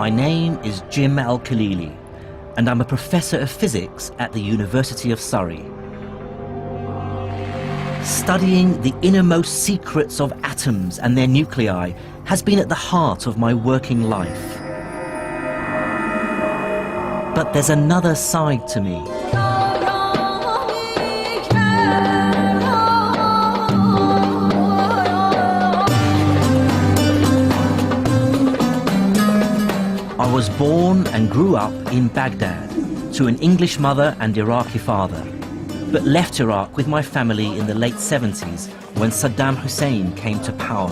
My name is Jim Al-Khalili, and I'm a professor of physics at the University of Surrey. Studying the innermost secrets of atoms and their nuclei has been at the heart of my working life. But there's another side to me. I was born and grew up in Baghdad to an English mother and Iraqi father, but left Iraq with my family in the late 70s when Saddam Hussein came to power.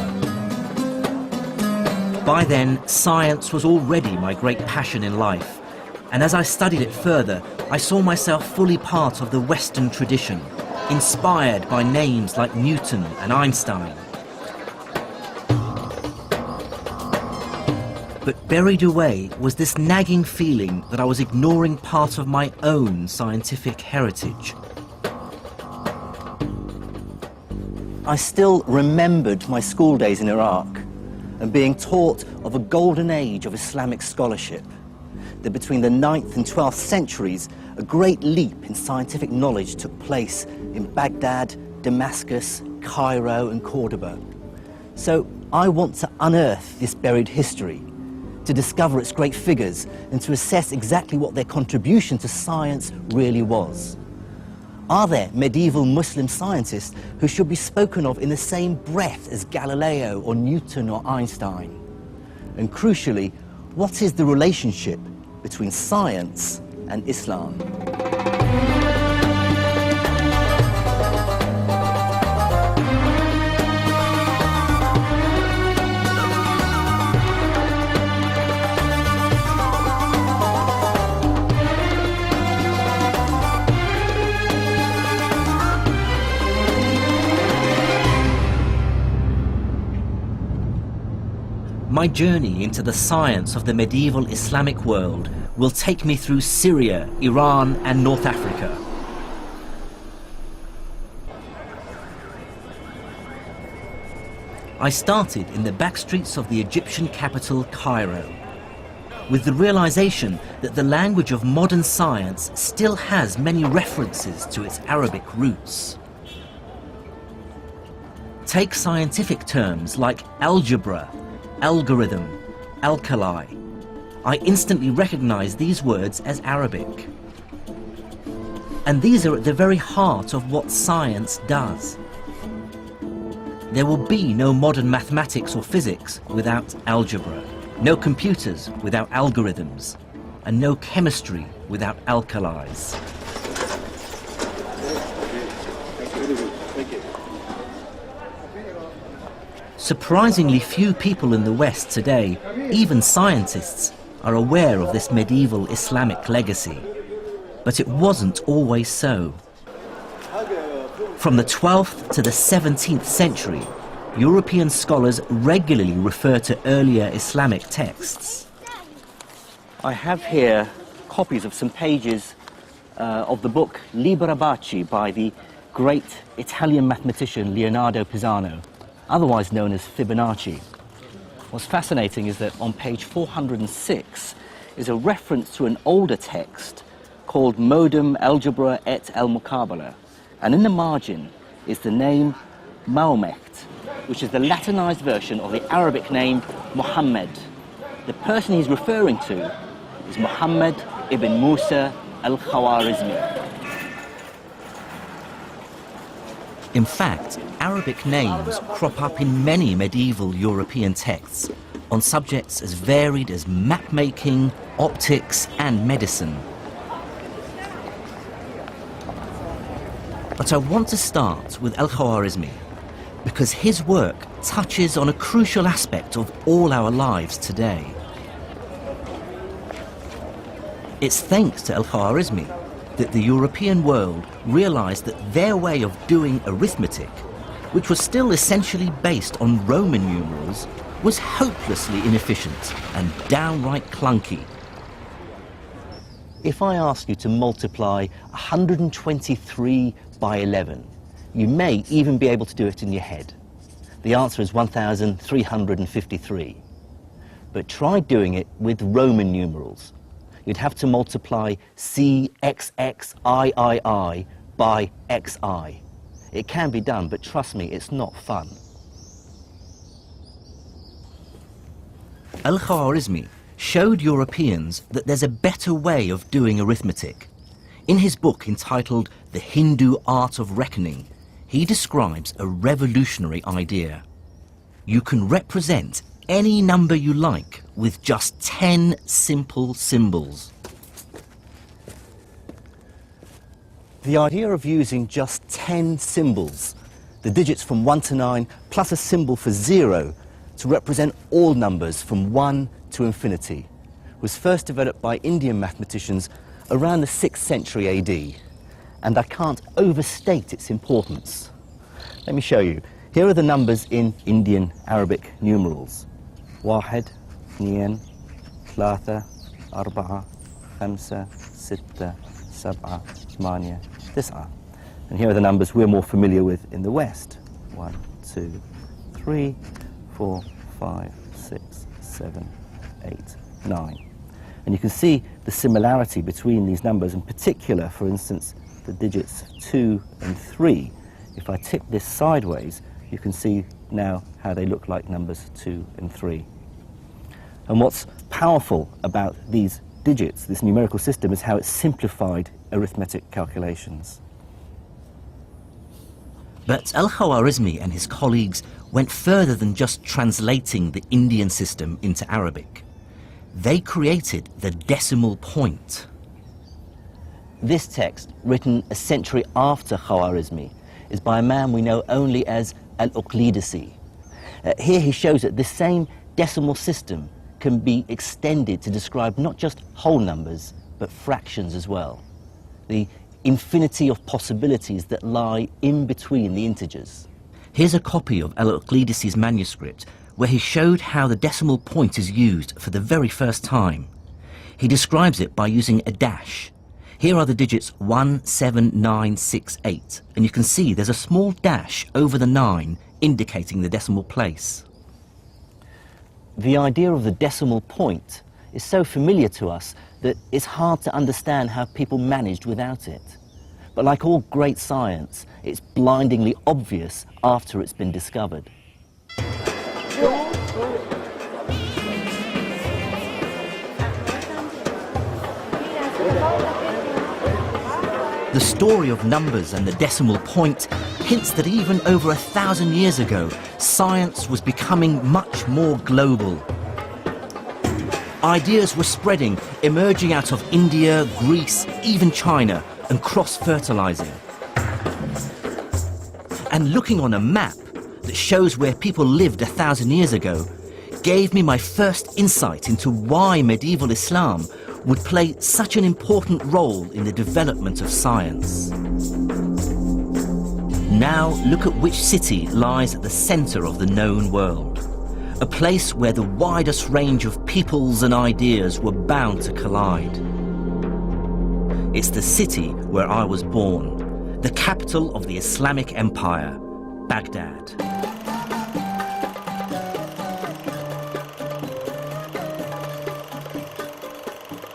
By then, science was already my great passion in life, and as I studied it further, I saw myself fully part of the Western tradition, inspired by names like Newton and Einstein. But buried away was this nagging feeling that I was ignoring part of my own scientific heritage. I still remembered my school days in Iraq and being taught of a golden age of Islamic scholarship, that between the 9th and 12th centuries, a great leap in scientific knowledge took place in Baghdad, Damascus, Cairo and Cordoba. So I want to unearth this buried history, to discover its great figures and to assess exactly what their contribution to science really was. Are there medieval Muslim scientists who should be spoken of in the same breath as Galileo or Newton or Einstein? And crucially, what is the relationship between science and Islam? My journey into the science of the medieval Islamic world will take me through Syria, Iran and North Africa. I started in the backstreets of the Egyptian capital, Cairo, with the realization that the language of modern science still has many references to its Arabic roots. Take scientific terms like algebra, algorithm, alkali. I instantly recognize these words as Arabic. And these are at the very heart of what science does. There will be no modern mathematics or physics without algebra, no computers without algorithms, and no chemistry without alkalis. Surprisingly few people in the West today, even scientists, are aware of this medieval Islamic legacy. But it wasn't always so. From the 12th to the 17th century, European scholars regularly refer to earlier Islamic texts. I have here copies of some pages of the book Libera Baci by the great Italian mathematician Leonardo Pisano, otherwise known as Fibonacci. What's fascinating is that on page 406 is a reference to an older text called Modum Algebra et al-Muqabala, and in the margin is the name Mahomet, which is the Latinized version of the Arabic name Muhammad. The person he's referring to is Muhammad ibn Musa al-Khwarizmi. In fact, Arabic names crop up in many medieval European texts on subjects as varied as map-making, optics and medicine. But I want to start with al-Khwarizmi because his work touches on a crucial aspect of all our lives today. It's thanks to al-Khwarizmi that the European world realized that their way of doing arithmetic, which was still essentially based on Roman numerals, was hopelessly inefficient and downright clunky. If I ask you to multiply 123 by 11, you may even be able to do it in your head. The answer is 1,353. But try doing it with Roman numerals. You'd have to multiply CXXIII by XI. It can be done, but trust me, it's not fun. Al-Khwarizmi showed Europeans that there's a better way of doing arithmetic. In his book entitled The Hindu Art of Reckoning, he describes a revolutionary idea. You can represent any number you like with just 10 simple symbols. The idea of using just 10 symbols, the digits from 1 to 9 plus a symbol for 0, to represent all numbers from 1 to infinity, was first developed by Indian mathematicians around the 6th century AD, and I can't overstate its importance. Let me show you. Here are the numbers in Indian Arabic numerals. 1, 2, 3, 4, 5, 6, 7, 8, 9. And here are the numbers we're more familiar with in the West. 1, 2, 3, 4, 5, 6, 7, 8, 9. And you can see the similarity between these numbers, in particular, for instance, the digits 2 and 3. If I tip this sideways, you can see now how they look like numbers 2 and 3. And what's powerful about these digits, this numerical system, is how it's simplified arithmetic calculations. But Al-Khwarizmi and his colleagues went further than just translating the Indian system into Arabic. They created the decimal point. This text, written a century after Khwarizmi, is by a man we know only as Al-Uqlidisi. Here he shows that this same decimal system can be extended to describe not just whole numbers, but fractions as well. The infinity of possibilities that lie in between the integers. Here's a copy of Al-Uqlidisi's manuscript where he showed how the decimal point is used for the very first time. He describes it by using a dash. Here are the digits 1, 7, 9, 6, 8, and you can see there's a small dash over the 9 indicating the decimal place. The idea of the decimal point is so familiar to us that it's hard to understand how people managed without it. But like all great science, it's blindingly obvious after it's been discovered. The story of numbers and the decimal point hints that even over 1,000 years ago, science was becoming much more global. Ideas were spreading, emerging out of India, Greece, even China, and cross-fertilizing. And looking on a map that shows where people lived 1,000 years ago gave me my first insight into why medieval Islam would play such an important role in the development of science. Now look at which city lies at the center of the known world, a place where the widest range of peoples and ideas were bound to collide. It's the city where I was born, the capital of the Islamic Empire, Baghdad.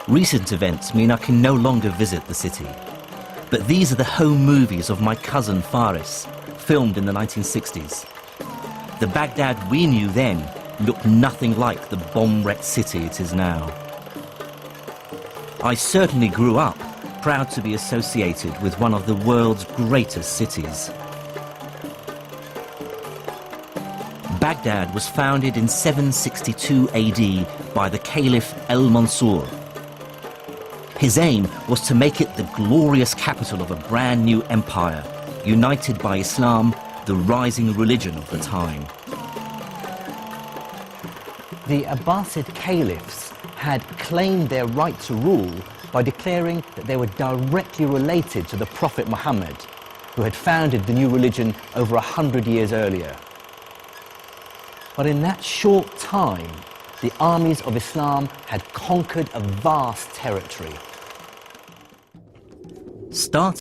Recent events mean I can no longer visit the city. But these are the home movies of my cousin Faris, filmed in the 1960s. The Baghdad we knew then looked nothing like the bomb-wrecked city it is now. I certainly grew up proud to be associated with one of the world's greatest cities. Baghdad was founded in 762 AD by the Caliph al-Mansur. His aim was to make it the glorious capital of a brand new empire, united by Islam, the rising religion of the time. The Abbasid caliphs had claimed their right to rule by declaring that they were directly related to the Prophet Muhammad, who had founded the new religion over 100 years earlier. But in that short time, the armies of Islam had conquered a vast territory. Starting